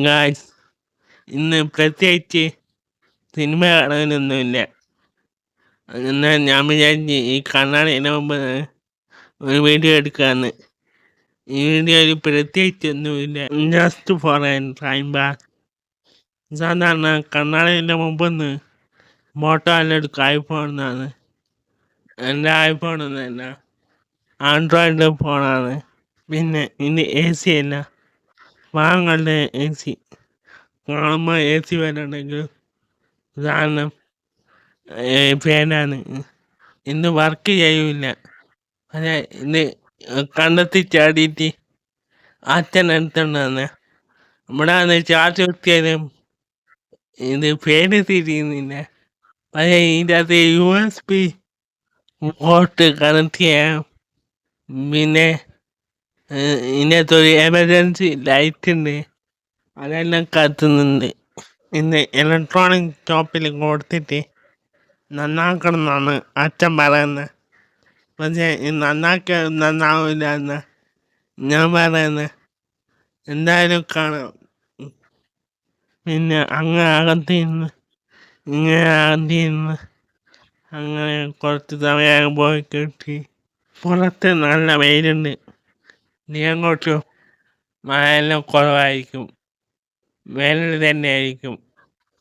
Guys, ഇന്ന് പ്രത്യേകിച്ച് cinema കാണാനൊന്നുമില്ല. എന്നാൽ ഞാൻ വിചാരിച്ച് ഈ കണ്ണാടിൻ്റെ മുമ്പ് ഒരു വീഡിയോ എടുക്കാമെന്ന്. ഈ വീഡിയോയിൽ പ്രത്യേകിച്ചൊന്നുമില്ല, just for N time pass. സാധാരണ കണ്ണാടിൻ്റെ മുമ്പൊന്ന് ഫോട്ടോ എല്ലാം എടുക്കുക ഐഫോണിന്നാണ്. എൻ്റെ ഐഫോണൊന്നുമല്ല, ആൻഡ്രോയിഡ് ഫോണാണ്. പിന്നെ ഇനി എ സി അല്ല, വാങ്ങളുടെ എ സി. കാണുമ്പോൾ എ സി വരുന്നുണ്ടെങ്കിൽ സാധനം ഫാനാണ്. ഇന്ന് വർക്ക് ചെയ്യൂല. അതെ, ഇത് കണ്ടെത്തി ചാടിയിട്ട് അച്ഛൻ എടുത്തോണ്ടാന്ന്. ഇവിടെ വന്ന് ചാർജ് കുത്തിയാലും ഇത് ഫാന് തിരിയുന്നില്ല. പക്ഷേ ഇതിൻ്റെ അകത്ത് USB പോർട്ട് കണക്ട് ചെയ്യാം. പിന്നെ ഇതിനകത്തൊരു എമർജൻസി ലൈറ്റ് ഉണ്ട്, അതെല്ലാം കത്തുന്നുണ്ട്. ഇന്ന് ഇലക്ട്രോണിക് ഷോപ്പിൽ കൊടുത്തിട്ട് നന്നാക്കണം എന്നാണ് അച്ഛൻ പറയുന്നത്. പക്ഷേ നന്നാവില്ല എന്ന് ഞാൻ പറയുന്നത്. എന്തായാലും കാണാം. പിന്നെ അങ്ങനെ അകത്തിരുന്ന് അങ്ങനെ കുറച്ച് സമയം പോയി കിട്ടി. പുറത്ത് നല്ല വെയിലുണ്ട്. നീ അങ്ങോട്ട് മഴയെല്ലാം കുറവായിരിക്കും, വേനൽ തന്നെ ആയിരിക്കും.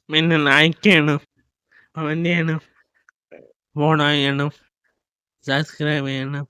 പിന്നെ ലൈക്ക് ചെയ്യണം, കമൻറ്റ് ചെയ്യണം, ഫോളോ ചെയ്യണം, സബ്സ്ക്രൈബ് ചെയ്യണം.